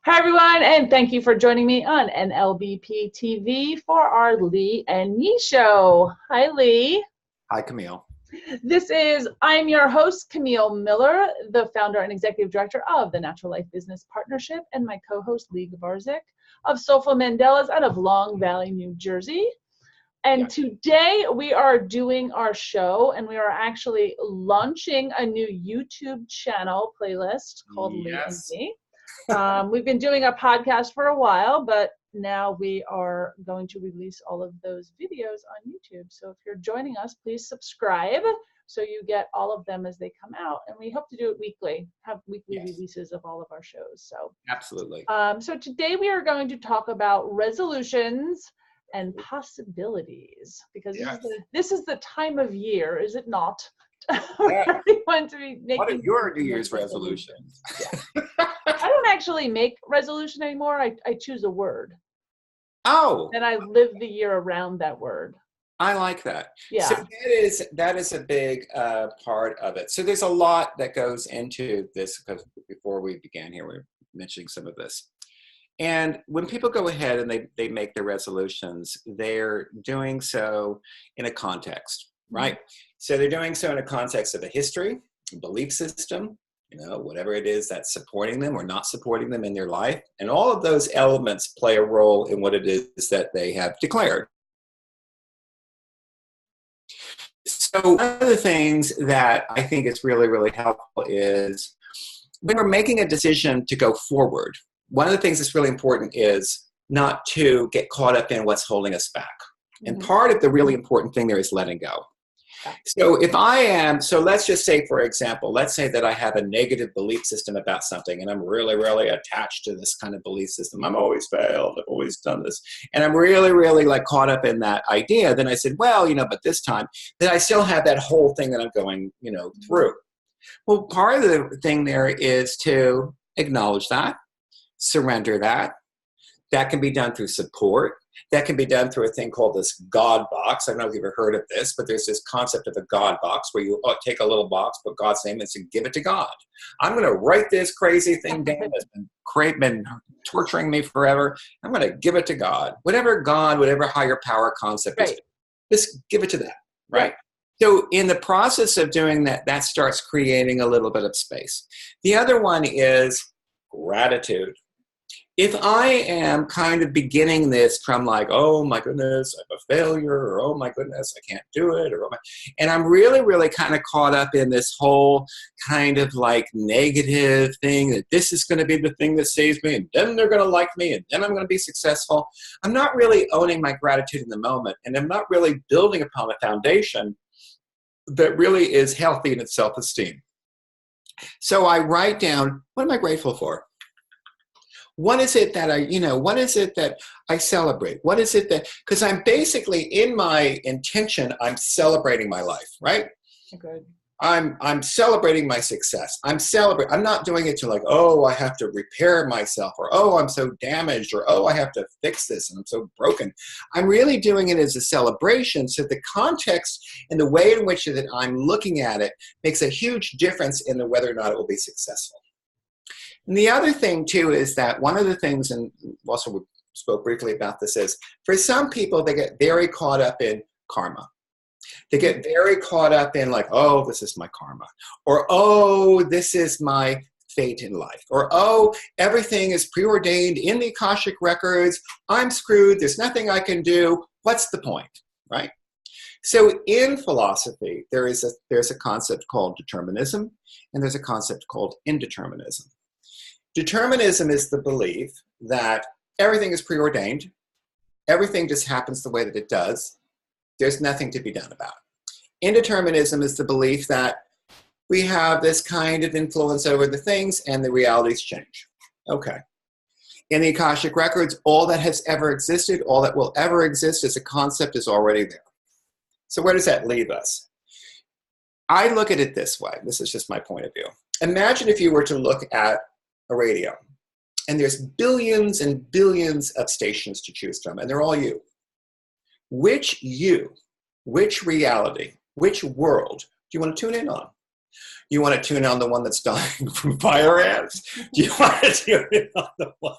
Hi, everyone, and thank you for joining me on NLBP TV for our Lee and Me show. Hi, Lee. Hi, Camille. I'm your host, Camille Miller, the founder and executive director of the Natural Life Business Partnership, and my co-host, Lee Gavarzik of Soulful Mandelas out of Long Valley, New Jersey. And today we are doing our show, and we are actually launching a new YouTube channel playlist called Lee and Me. We've been doing a podcast for a while, but now we are going to release all of those videos on YouTube. So if you're joining us, please subscribe so you get all of them as they come out. And we hope to do it weekly, have weekly releases of all of our shows. So absolutely. So today we are going to talk about resolutions and possibilities, because this is the time of year, is it not? Everyone to be making. What are your New Year's resolutions? I don't actually make resolution anymore. I choose a word. Oh. And I live the year around that word. I like that. Yeah. So that is a big part of it. So there's a lot that goes into this, because before we began here, we were mentioning some of this. And when people go ahead and they make their resolutions, they're doing so in a context, right? So they're doing so in a context of a history, a belief system, whatever it is that's supporting them or not supporting them in their life. And all of those elements play a role in what it is that they have declared. So one of the things that I think is really, really helpful is when we're making a decision to go forward, one of the things that's really important is not to get caught up in what's holding us back. And part of the really important thing there is letting go. So let's just say, for example, let's say that I have a negative belief system about something, and I'm really, really attached to this kind of belief system. I'm always failed. I've always done this. And I'm really, really caught up in that idea. Then I said, well, but this time, then I still have that whole thing that I'm going, through. Well, part of the thing there is to acknowledge that, surrender that. That can be done through support. That can be done through a thing called this God box. I don't know if you've ever heard of this, but there's this concept of a God box where you take a little box, put God's name in, and give it to God. I'm going to write this crazy thing down that's been torturing me forever. I'm going to give it to God. Whatever higher power concept is, just give it to that, right? So in the process of doing that, that starts creating a little bit of space. The other one is gratitude. If I am kind of beginning this from oh my goodness, I'm a failure, or oh my goodness, I can't do it, and I'm really, really kind of caught up in this whole kind of negative thing that this is going to be the thing that saves me, and then they're going to like me, and then I'm going to be successful. I'm not really owning my gratitude in the moment, and I'm not really building upon a foundation that really is healthy in its self-esteem. So I write down, what am I grateful for? What is it that what is it that I celebrate? What is it that, because I'm basically in my intention, I'm celebrating my life, right? Okay. I'm celebrating my success. I'm not doing it to oh, I have to repair myself, or oh, I'm so damaged, or oh, I have to fix this and I'm so broken. I'm really doing it as a celebration. So the context and the way in which that I'm looking at it makes a huge difference in whether or not it will be successful. And the other thing, too, is that one of the things, and also we spoke briefly about this, is for some people, they get very caught up in karma. They get very caught up in oh, this is my karma, or oh, this is my fate in life, or oh, everything is preordained in the Akashic records. I'm screwed. There's nothing I can do. What's the point, right? So in philosophy, there's a concept called determinism, and there's a concept called indeterminism. Determinism is the belief that everything is preordained. Everything just happens the way that it does. There's nothing to be done about it. Indeterminism is the belief that we have this kind of influence over the things and the realities change. Okay. In the Akashic records, all that has ever existed, all that will ever exist as a concept is already there. So where does that leave us? I look at it this way. This is just my point of view. Imagine if you were to look at a radio, and there's billions and billions of stations to choose from, and they're all you. Which reality, which world do you want to tune in on? You want to tune on the one that's dying from fire ants? Do you want to tune in on the one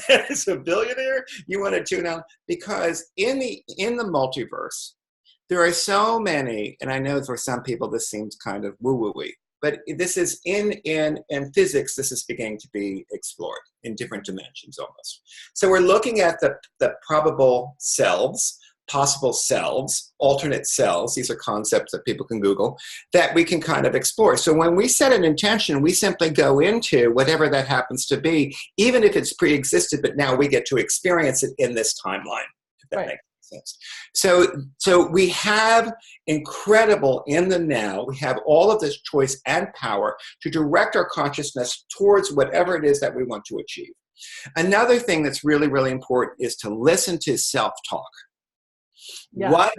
that is a billionaire? You want to tune on, because in the multiverse, there are so many, and I know for some people this seems kind of woo-woo-y, but this is in physics, this is beginning to be explored in different dimensions almost. So we're looking at the probable selves, possible selves, alternate selves. These are concepts that people can Google that we can kind of explore. So when we set an intention, we simply go into whatever that happens to be, even if it's pre-existed, but now we get to experience it in this timeline, if that makes sense. So we have incredible in the now, we have all of this choice and power to direct our consciousness towards whatever it is that we want to achieve. Another thing that's really, really important is to listen to self-talk. Yeah, what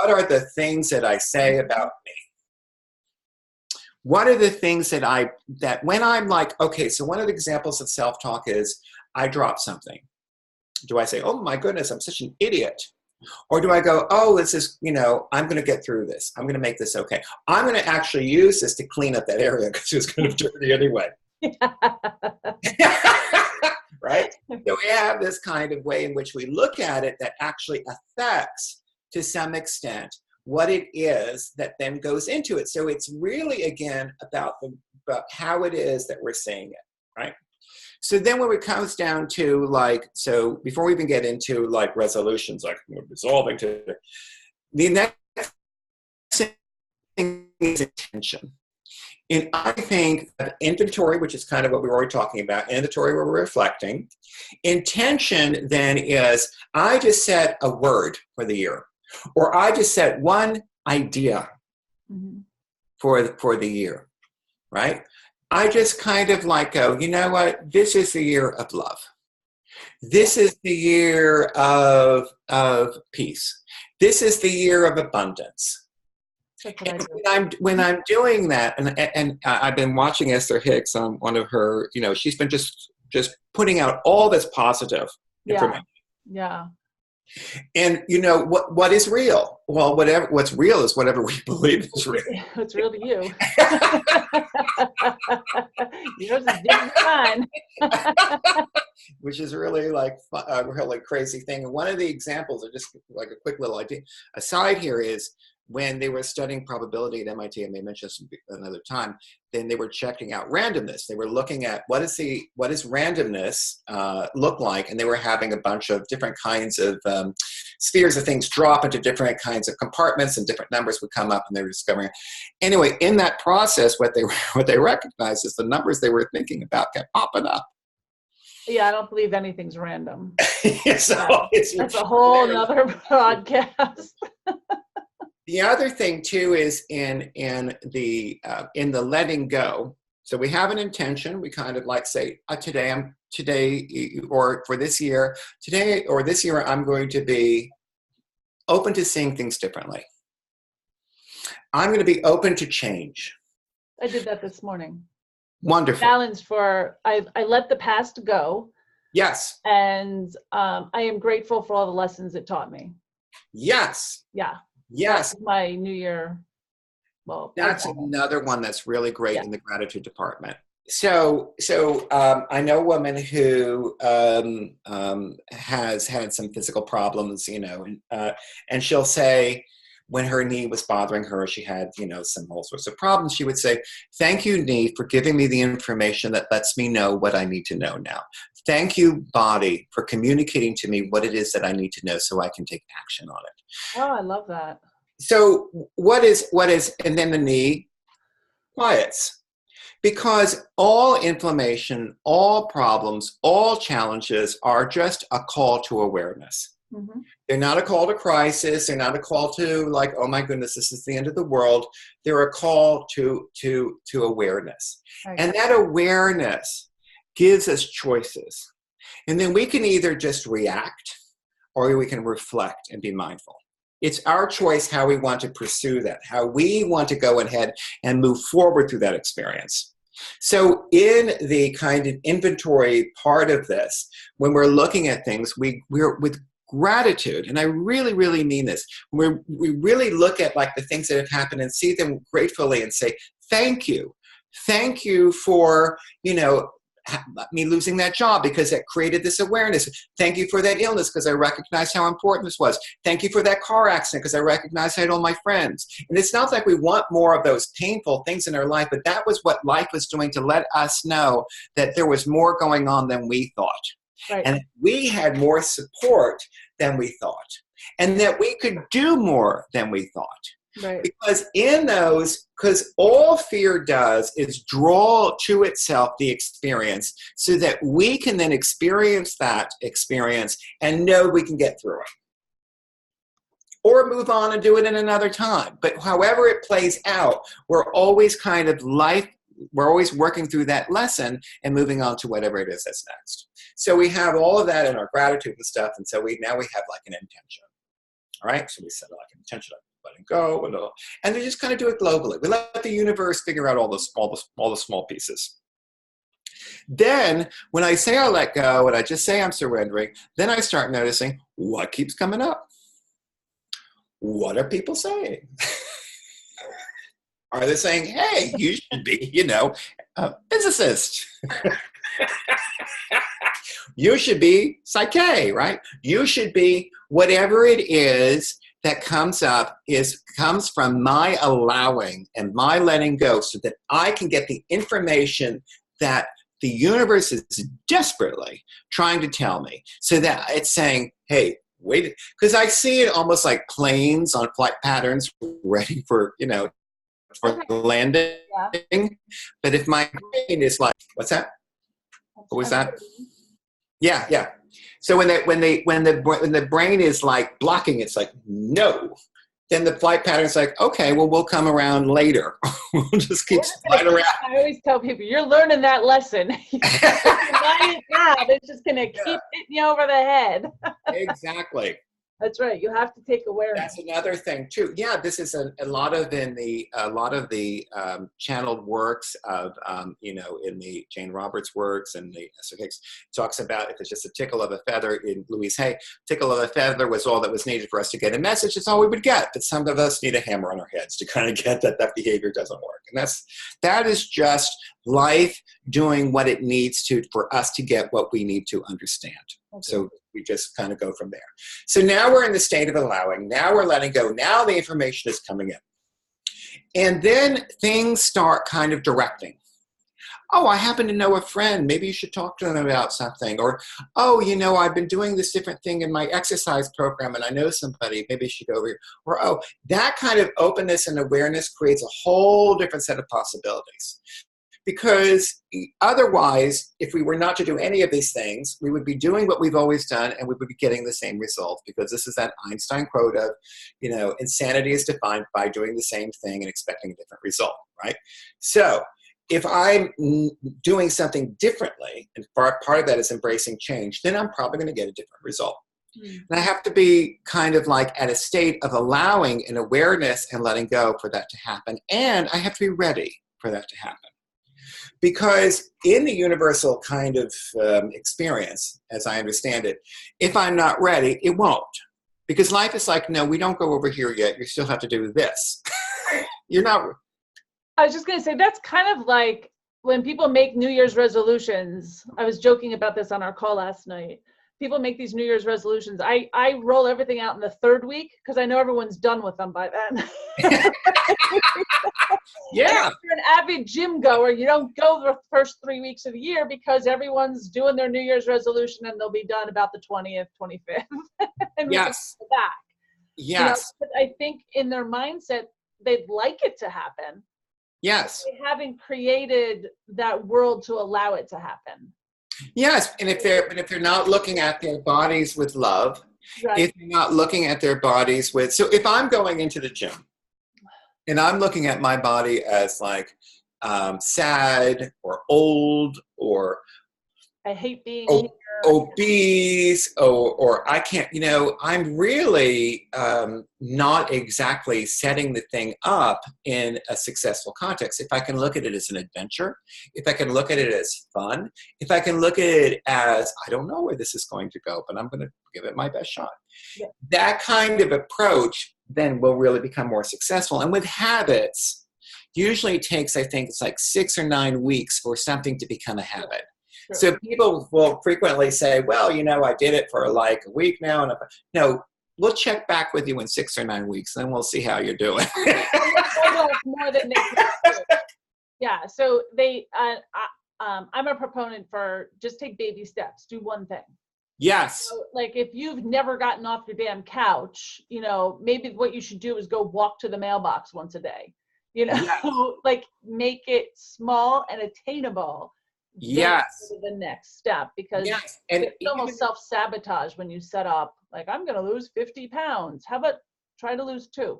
are the things that I say about me? What are the things that when I'm like, okay, so one of the examples of self-talk is I drop something. Do I say, oh my goodness, I'm such an idiot? Or do I go, oh, this is, I'm going to get through this. I'm going to make this okay. I'm going to actually use this to clean up that area because it's going to be dirty anyway. Right? So we have this kind of way in which we look at it that actually affects, to some extent, what it is that then goes into it. So it's really, again, about how it is that we're saying it, right? So then when it comes down to so before we even get into resolutions, we're resolving to, the next thing is intention. And I think that inventory, which is kind of what we were already talking about, inventory where we're reflecting. Intention then is, I just set a word for the year, or I just set one idea for the year, right? I just kind of go, you know what? This is the year of love. This is the year of peace. This is the year of abundance. And when I'm doing that, and I've been watching Esther Hicks on one of her, she's been just putting out all this positive information. Yeah. And what is real? Well, what's real is whatever we believe is real. What's real to you? Yours is different than mine. Which is really a really crazy thing. And one of the examples, or just a quick little idea aside here, is when they were studying probability at MIT, I may mention this another time, then they were checking out randomness. They were looking at what does randomness look like, and they were having a bunch of different kinds of spheres of things drop into different kinds of compartments, and different numbers would come up, and they were discovering. Anyway, in that process, what they recognized is the numbers they were thinking about kept popping up. Yeah, I don't believe anything's random. That's a whole nother podcast. The other thing too is in the letting go. So we have an intention. We kind of say, today, or for this year, I'm going to be open to seeing things differently. I'm going to be open to change. I did that this morning. Wonderful. Challenge I let the past go. Yes. And I am grateful for all the lessons it taught me. Yes. Yeah. Yes. That's my New Year. Well, that's another one that's really great in the gratitude department. So I know a woman who has had some physical problems, and she'll say, when her knee was bothering her, she had, some all sorts of problems. She would say, thank you, knee, for giving me the information that lets me know what I need to know now. Thank you, body, for communicating to me what it is that I need to know so I can take action on it. Oh, I love that. So what is, and then the knee quiets. Because all inflammation, all problems, all challenges are just a call to awareness. Mm-hmm. They're not a call to crisis. They're not a call to oh my goodness, this is the end of the world. They're a call to awareness. Okay. And that awareness gives us choices. And then we can either just react or we can reflect and be mindful. It's our choice how we want to pursue that, how we want to go ahead and move forward through that experience. So in the kind of inventory part of this, when we're looking at things, we're with gratitude, and I really, really mean this. We really look at the things that have happened and see them gratefully and say, thank you. Thank you for, me losing that job because it created this awareness. Thank you for that illness because I recognized how important this was. Thank you for that car accident because I recognized I had all my friends. And it's not like we want more of those painful things in our life, but that was what life was doing to let us know that there was more going on than we thought. Right. And we had more support than we thought. And that we could do more than we thought. Right. Because all fear does is draw to itself the experience so that we can then experience that experience and know we can get through it. Or move on and do it in another time. But however it plays out, we're always we're always working through that lesson and moving on to whatever it is that's next. So we have all of that in our gratitude and stuff. And so now we have like an intention. All right. So we set like an intention. Letting go, and we just kind of do it globally. We let the universe figure out all the small pieces. Then, when I say I let go, and I just say I'm surrendering, then I start noticing what keeps coming up. What are people saying? Are they saying, "Hey, you should be, a physicist. You should be psyche, right? You should be whatever it is." That comes from my allowing and my letting go so that I can get the information that the universe is desperately trying to tell me. So that it's saying, hey, wait, because I see it almost like planes on flight patterns ready for, for landing. Yeah. But if my brain is like, what's that? What was that? Yeah. So when the brain is like blocking, it's like, no. Then the flight pattern is like, okay, well, we'll come around later. We'll just keep flying around. I always tell people, you're learning that lesson. It's just going to keep hitting you over the head. Exactly. That's right. You have to take awareness. That's another thing too. Yeah, this is a lot of the channeled works of in the Jane Roberts works and the Esther Hicks talks about if it's just a tickle of a feather. In Louise Hay, tickle of a feather was all that was needed for us to get a message. It's all we would get. But some of us need a hammer on our heads to kind of get that behavior doesn't work. And that is just life doing what it needs to for us to get what we need to understand. Okay. So we just kind of go from there. So now we're in the state of allowing. Now we're letting go. Now the information is coming in. And then things start kind of directing. Oh, I happen to know a friend. Maybe you should talk to them about something. Or, oh, I've been doing this different thing in my exercise program and I know somebody. Maybe you should go over here. Or, oh, that kind of openness and awareness creates a whole different set of possibilities. Because otherwise, if we were not to do any of these things, we would be doing what we've always done and we would be getting the same result. Because this is that Einstein quote of, insanity is defined by doing the same thing and expecting a different result, right? So if I'm doing something differently, and part of that is embracing change, then I'm probably going to get a different result. And I have to be kind of like at a state of allowing and awareness and letting go for that to happen. And I have to be ready for that to happen. Because in the universal kind of experience, as I understand it, if I'm not ready, it won't. Because life is like, no, we don't go over here yet. You still have to do this. You're not. I was just going to say, that's kind of like when people make New Year's resolutions. I was joking about this on our call last night. People make these New Year's resolutions. I roll everything out in the third week because I know everyone's done with them by then. Yeah. If you're an avid gym goer, you don't go the first 3 weeks of the year because everyone's doing their New Year's resolution and they'll be done about the 20th, 25th. And yes. we can go back. Yes. But I think in their mindset, they'd like it to happen. Yes. They haven't created that world to allow it to happen. Yes, and if they're not looking at their bodies with love, right. If they're not looking at their bodies with, so if I'm going into the gym and I'm looking at my body as like sad or old or I hate being obese or I can't, I'm really not exactly setting the thing up in a successful context. If I can look at it as an adventure, if I can look at it as fun, if I can look at it as, I don't know where this is going to go, but I'm going to give it my best shot. Yeah. That kind of approach then will really become more successful. And with habits, usually it takes, I think it's like 6 or 9 weeks for something to become a habit. Sure. So people will frequently say, well, I did it for like a week now. And no, we'll check back with you in 6 or 9 weeks, and then we'll see how you're doing. More than they can do. Yeah. So I'm a proponent for just take baby steps. Do one thing. Yes. So, like if you've never gotten off your damn couch, maybe what you should do is go walk to the mailbox once a day. Yes. Like make it small and attainable. Yes. The next step, because yes. And it's almost self-sabotage when you set up like, I'm going to lose 50 pounds. How about try to lose 2?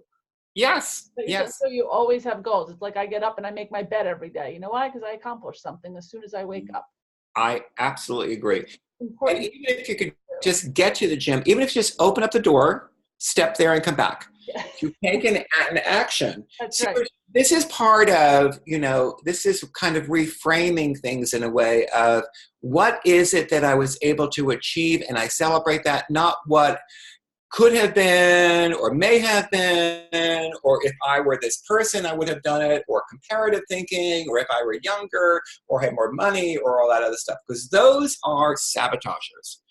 Yes. Yes. So you always have goals. It's like I get up and I make my bed every day. You know why? Because I accomplish something as soon as I wake up. I absolutely agree. Important. And even if you could just get to the gym, even if you just open up the door, step there and come back. You take an action. That's right. This is part of, this is kind of reframing things in a way of what is it that I was able to achieve, and I celebrate that, not what could have been or may have been, or if I were this person, I would have done it, or comparative thinking, or if I were younger or had more money or all that other stuff, because those are sabotagers.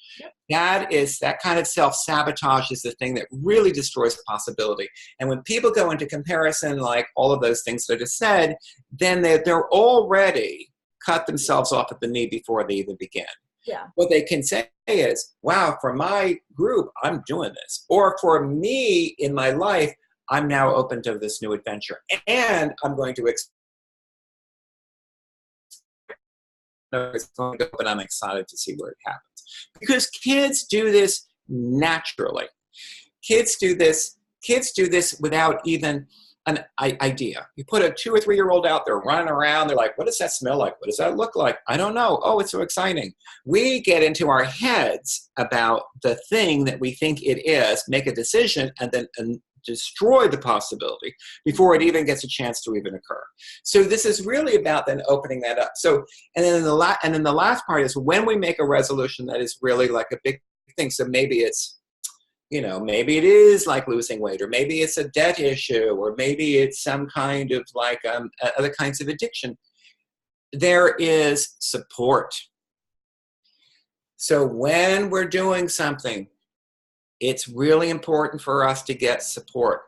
Yep. That kind of self-sabotage is the thing that really destroys possibility. And when people go into comparison, like all of those things that I just said, then they're already cut themselves off at the knee before they even begin. Yeah. What they can say is, wow, for my group, I'm doing this. Or for me in my life, I'm now open to this new adventure. And I'm going to but I'm excited to see where it happens. Because kids do this naturally. Kids do this without even an idea. You put a 2 or 3 year old out there running around, they're like, what does that smell like? What does that look like? I don't know. Oh, it's so exciting. We get into our heads about the thing that we think it is, make a decision, and then destroy the possibility before it even gets a chance to even occur. So this is really about then opening that up. So, and then the last part is when we make a resolution that is really like a big thing. So maybe it's, maybe it is like losing weight, or maybe it's a debt issue, or maybe it's some kind of like other kinds of addiction. There is support. So when we're doing something, it's really important for us to get support.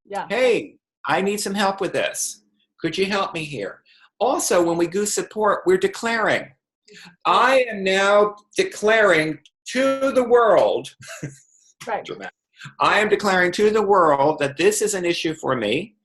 Yeah. Hey, I need some help with this. Could you help me here? Also, when we do support, we're declaring. I am now declaring to the world, right. I am declaring to the world that this is an issue for me.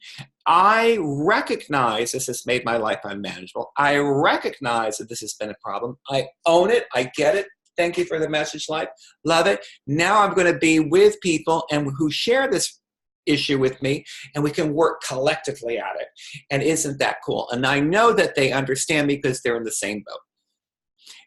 I recognize this has made my life unmanageable. I recognize that this has been a problem. I own it. I get it. Thank you for the message, Life. Love it. Now I'm going to be with people who share this issue with me, and we can work collectively at it. And isn't that cool? And I know that they understand me because they're in the same boat.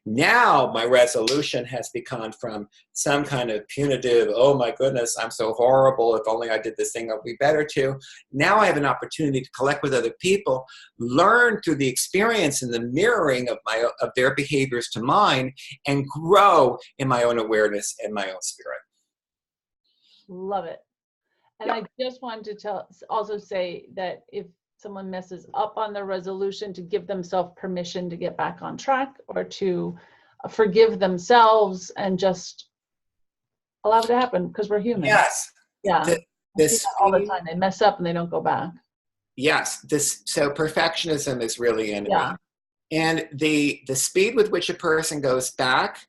Now my resolution has become from some kind of punitive, oh my goodness, I'm so horrible, if only I did this thing, I'll be better, to now I have an opportunity to collect with other people, learn through the experience and the mirroring of their behaviors to mine, and grow in my own awareness and my own spirit. Love it. And I just wanted to also say that if someone messes up on their resolution, to give themselves permission to get back on track, or to forgive themselves and just allow it to happen, because we're human. Yes. Yeah. All the time they mess up and they don't go back. Yes. So perfectionism is really in it. And the speed with which a person goes back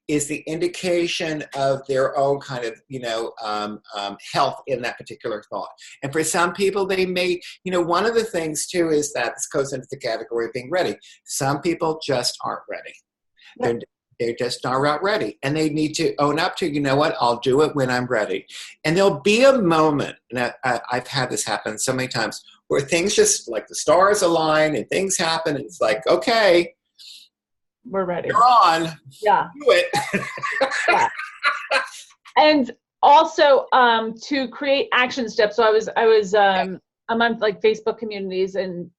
is the indication of their own kind of, health in that particular thought. And for some people, they may, one of the things too is that this goes into the category of being ready. Some people just aren't ready. Yep. They're just not ready. And they need to own up to, what, I'll do it when I'm ready. And there'll be a moment, and I've had this happen so many times, where things just like the stars align and things happen. And it's like, okay, we're ready. You're on. Yeah. Do it. Yeah. And also to create action steps. So I'm on like Facebook communities and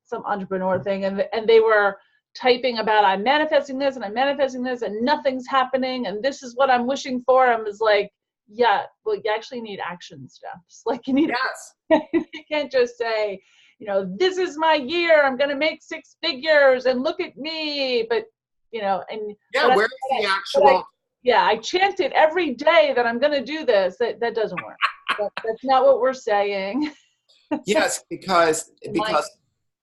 some entrepreneur thing, and they were typing about I'm manifesting this and I'm manifesting this and nothing's happening and this is what I'm wishing for. I was like, yeah, well, you actually need action steps. Like you need, yes. You can't just say, this is my year, I'm going to make 6 figures and look at me. But, and Yeah, where's the actual? I chanted every day that I'm going to do this. That doesn't work. That's not what we're saying. Yes, because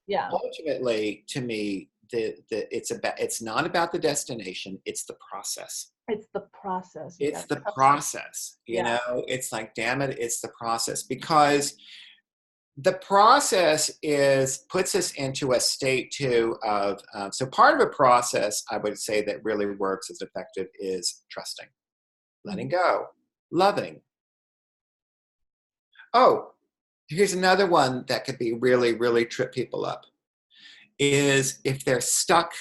yeah, ultimately, to me, it's not about the destination, it's the process. It's the process. It's the process. It's like, damn it, it's the process, because the process puts us into a state too of, so part of a process I would say that really works as effective is trusting, letting go, loving. Oh, here's another one that could be really, really trip people up, is if they're stuck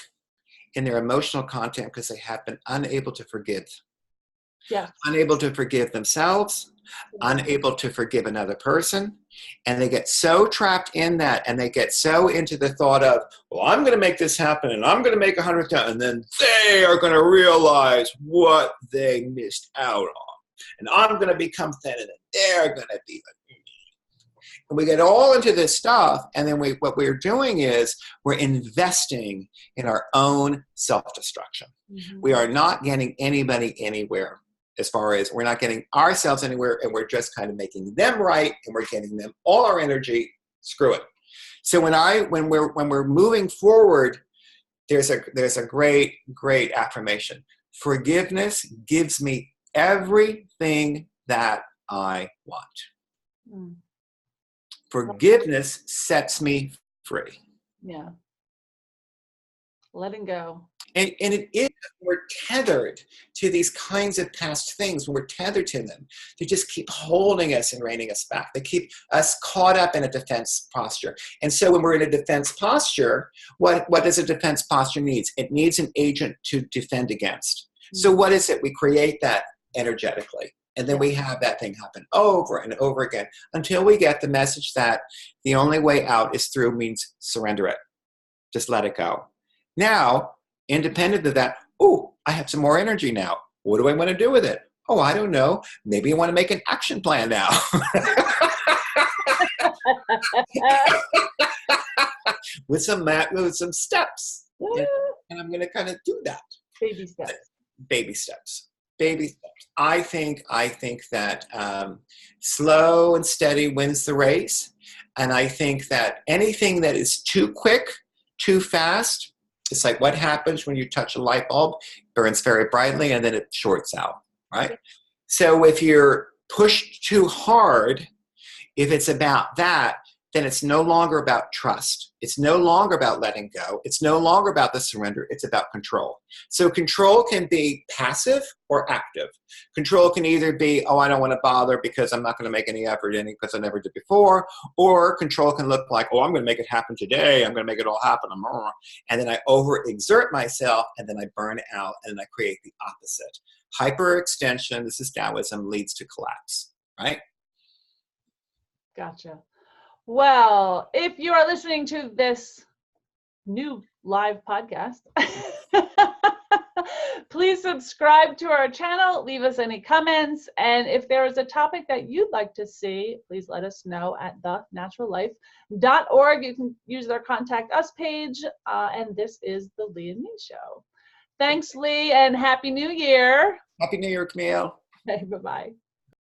in their emotional content because they have been unable to forgive. Yeah. Unable to forgive themselves, unable to forgive another person, and they get so trapped in that, and they get so into the thought of, well, I'm going to make this happen, and I'm going to make 100,000, and then they are going to realize what they missed out on, and I'm going to become thin, and then they're going to be like me. And we get all into this stuff, and then what we're doing is we're investing in our own self-destruction. Mm-hmm. We are not getting anybody anywhere. As far as we're not getting ourselves anywhere, and we're just kind of making them right, and we're getting them all our energy. Screw it. So when we're moving forward, there's a great affirmation. Forgiveness gives me everything that I want. Mm. Forgiveness sets me free. Yeah. Letting go. And it is, we're tethered to these kinds of past things. When we're tethered to them, they just keep holding us and reining us back. They keep us caught up in a defense posture. And so when we're in a defense posture, what does a defense posture need? It needs an agent to defend against. Mm-hmm. So what is it? We create that energetically. And then we have that thing happen over and over again until we get the message that the only way out is through, means surrender it. Just let it go. Now, independent of that, I have some more energy now. What do I want to do with it? Oh, I don't know. Maybe I want to make an action plan now. with some steps. And I'm going to kind of do that. Baby steps. Baby steps. Baby steps. I think that slow and steady wins the race. And I think that anything that is too quick, too fast, it's like what happens when you touch a light bulb, burns very brightly, and then it shorts out, right? So if you're pushed too hard, if it's about that, then it's no longer about trust. It's no longer about letting go. It's no longer about the surrender. It's about control. So control can be passive or active. Control can either be, I don't want to bother because I'm not going to make any effort because I never did before. Or control can look like, I'm going to make it happen today. I'm going to make it all happen. And then I overexert myself, and then I burn out, and I create the opposite. Hyperextension, this is Taoism, leads to collapse, right? Gotcha. Well, if you are listening to this new live podcast, please subscribe to our channel, leave us any comments, and if there is a topic that you'd like to see, please let us know at thenaturallife.org. You can use their contact us page, and this is the Lee and Me Show. Thanks, Lee, and Happy New Year. Happy New Year, Camille. Okay, bye-bye.